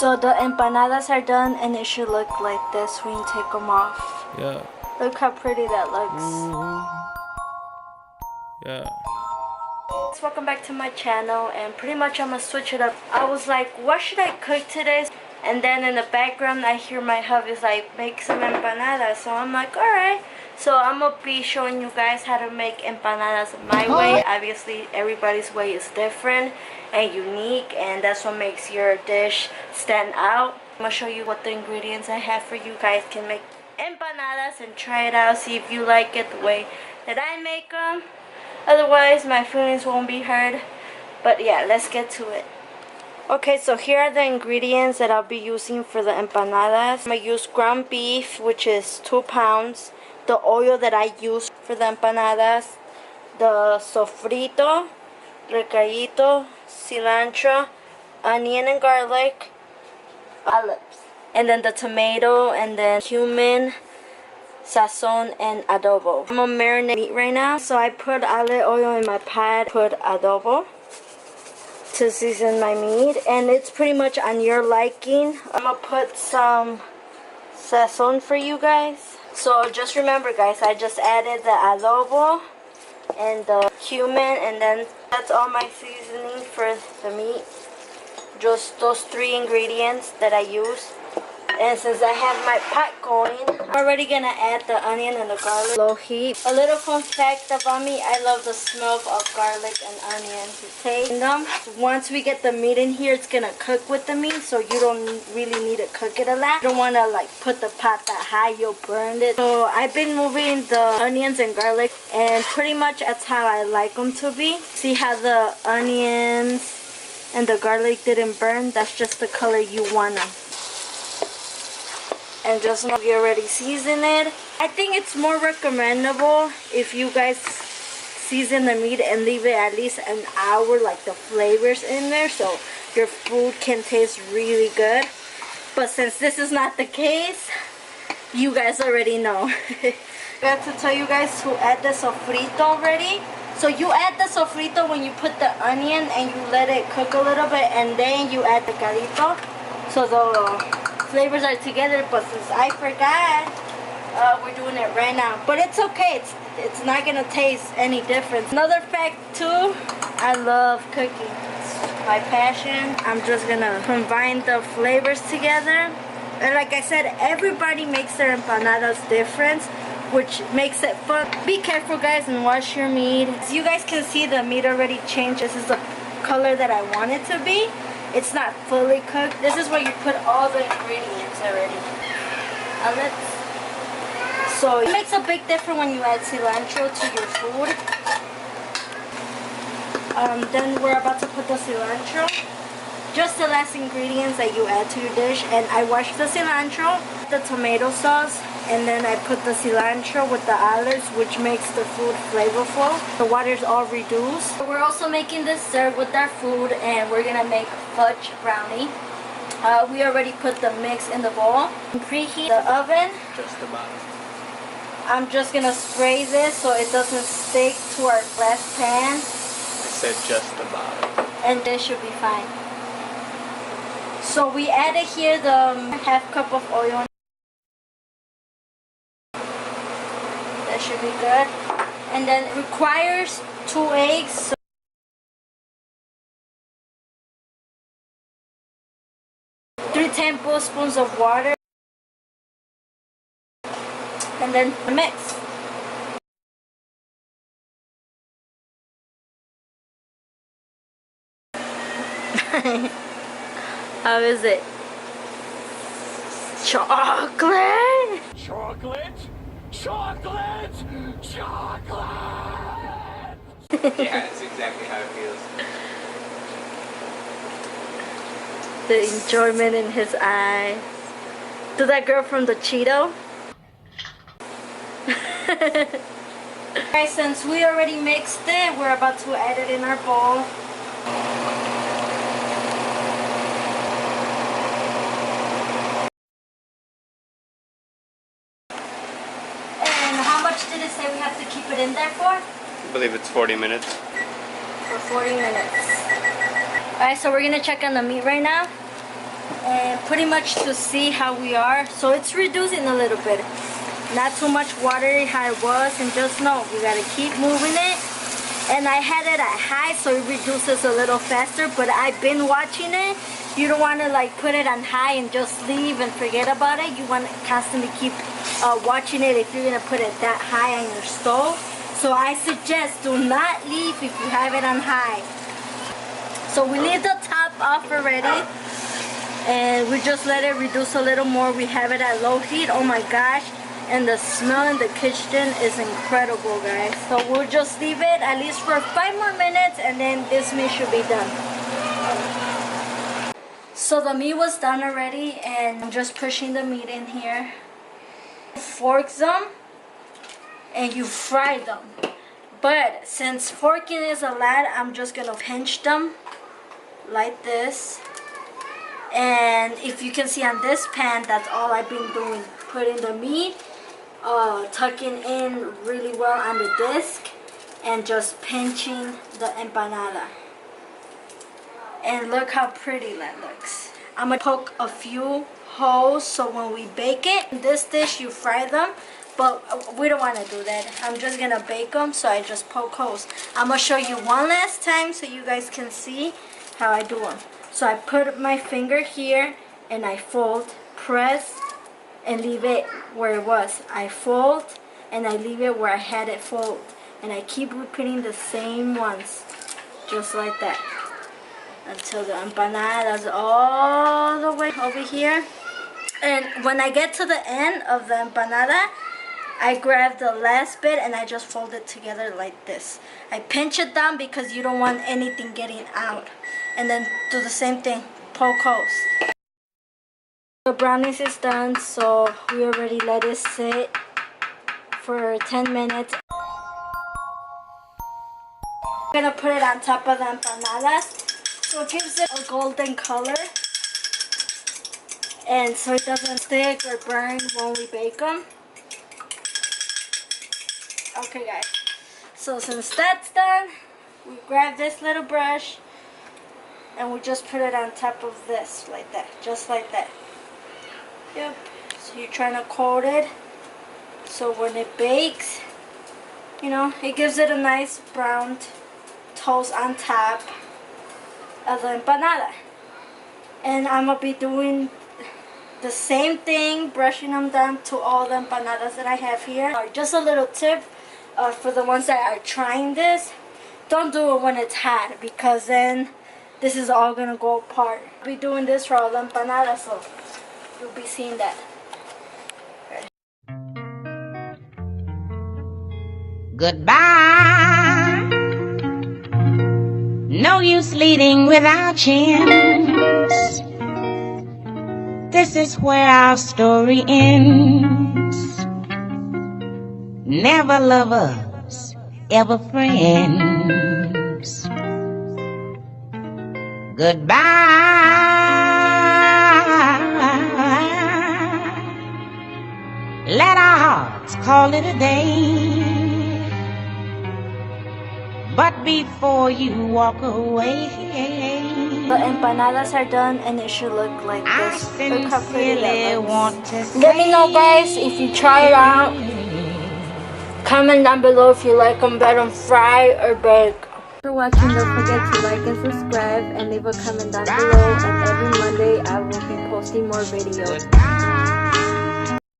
So the empanadas are done and it should look like this when you take them off. Yeah. Look how pretty that looks. Yeah. Welcome back to my channel, and pretty much I'm gonna switch it up. I was like, what should I cook today? And then in the background I hear my hubby's like, make some empanadas. So I'm like, alright. So I'm gonna be showing you guys how to make empanadas my way. Obviously everybody's way is different and unique, and that's what makes your dish stand out. I'm gonna show you what the ingredients I have for you guys can make empanadas and try it out, see if you like it the way that I make them. Otherwise my feelings won't be hurt. But yeah, let's get to it. Okay, so here are the ingredients that I'll be using for the empanadas. I'm gonna use ground beef, which is 2 pounds. The oil that I use for the empanadas, the sofrito, recadito, cilantro, onion and garlic, olives, and then the tomato, and then cumin, Sazon, and Adobo. I'm gonna marinate meat right now. So I put olive oil in my pot, put Adobo to season my meat, and it's pretty much on your liking. I'm gonna put some Sazon for you guys. So just remember guys, I just added the Adobo and the cumin, and then that's all my seasoning for the meat. Just those 3 ingredients that I use. And since I have my pot going, I'm already gonna add the onion and the garlic. Low heat. A little fun fact about me, I love the smell of garlic and onion. Taste them. Once we get the meat in here, it's gonna cook with the meat, so you don't really need to cook it a lot. You don't wanna like put the pot that high, you'll burn it. So I've been moving the onions and garlic, and pretty much that's how I like them to be. See how the onions and the garlic didn't burn? That's just the color you want them. And just now you already season it. I think it's more recommendable if you guys season the meat and leave it at least an hour, like the flavors in there, so your food can taste really good. But since this is not the case, you guys already know. I got to tell you guys to add the sofrito already. So you add the sofrito when you put the onion and you let it cook a little bit, and then you add the cadito. So the flavors are together, but since I forgot, we're doing it right now. But it's okay, it's not gonna taste any different. Another fact too, I love cooking. It's my passion. I'm just gonna combine the flavors together. And like I said, everybody makes their empanadas different, which makes it fun. Be careful guys and wash your meat. As you guys can see, the meat already changed. This is the color that I want it to be. It's not fully cooked. This is where you put all the ingredients already. Olives. So it makes a big difference when you add cilantro to your food. Then we're about to put the cilantro. Just the last ingredients that you add to your dish. And I washed the cilantro, the tomato sauce, and then I put the cilantro with the olives, which makes the food flavorful. The water's all reduced. We're also making dessert with our food, and we're gonna make fudge brownie. We already put the mix in the bowl. Preheat the oven. Just about. I'm just gonna spray this so it doesn't stick to our glass pan. I said just about. And this should be fine. So we added here the half cup of oil. That should be good. And then it requires 2 eggs. So 3 tablespoons of water. And then mix. How is it? Chocolate! Chocolate! Chocolate! Chocolate! Yeah, that's exactly how it feels. The enjoyment in his eyes. To that girl from the Cheeto. Alright, since we already mixed it, we're about to add it in our bowl. And how much did it say we have to keep it in there for? I believe it's 40 minutes. For 40 minutes. Alright, so we're gonna check on the meat right now. And and pretty much to see how we are. So it's reducing a little bit. Not too much watery how it was, and just know we gotta keep moving it. And I had it at high so it reduces a little faster, but I've been watching it. You don't want to like put it on high and just leave and forget about it. You want to constantly keep watching it if you're gonna put it that high on your stove. So I suggest do not leave if you have it on high. So we leave the top off already, and we just let it reduce a little more. We have it at low heat. Oh my gosh. And the smell in the kitchen is incredible, guys. So we'll just leave it at least for 5 more minutes, and then this meat should be done. So the meat was done already, and I'm just pushing the meat in here. Fork them, and you fry them. But since forking is a lot, I'm just gonna pinch them like this. And if you can see on this pan, that's all I've been doing. Putting the meat, tucking in really well on the disc, and just pinching the empanada. And look how pretty that looks. I'm gonna poke a few holes so when we bake it, in this dish you fry them, but we don't want to do that. I'm just gonna bake them, so I just poke holes. I'm gonna show you one last time so you guys can see how I do them. So I put my finger here and I fold, press, and leave it where it was. I fold and I leave it where I had it fold. And I keep repeating the same ones, just like that, until the empanadas all the way over here. And when I get to the end of the empanada, I grab the last bit and I just fold it together like this. I pinch it down because you don't want anything getting out. And then do the same thing, poke holes. The brownies is done, so we already let it sit for 10 minutes. I'm gonna put it on top of the empanadas, so it gives it a golden color, and so it doesn't stick or burn when we bake them. Okay guys, so since that's done, we grab this little brush and we just put it on top of this like that, just like that. Yep, so you're trying to coat it so when it bakes, you know, it gives it a nice brown toast on top of the empanada. And I'm gonna be doing the same thing, brushing them down to all the empanadas that I have here. Just a little tip for the ones that are trying this: don't do it when it's hot, because then this is all gonna go apart. I'll be doing this for all the empanadas, so you'll be seeing that. Goodbye. No use leading without chance. This is where our story ends. Never lovers, ever friends. Goodbye. Let our hearts call it a day. But before you walk away, the empanadas are done and it should look like this. Look how pretty that looks. Let me know, guys, if you try it out. Comment down below if you like them better fried or baked. For watching, don't forget to like and subscribe and leave a comment down below. And every Monday I will be posting more videos.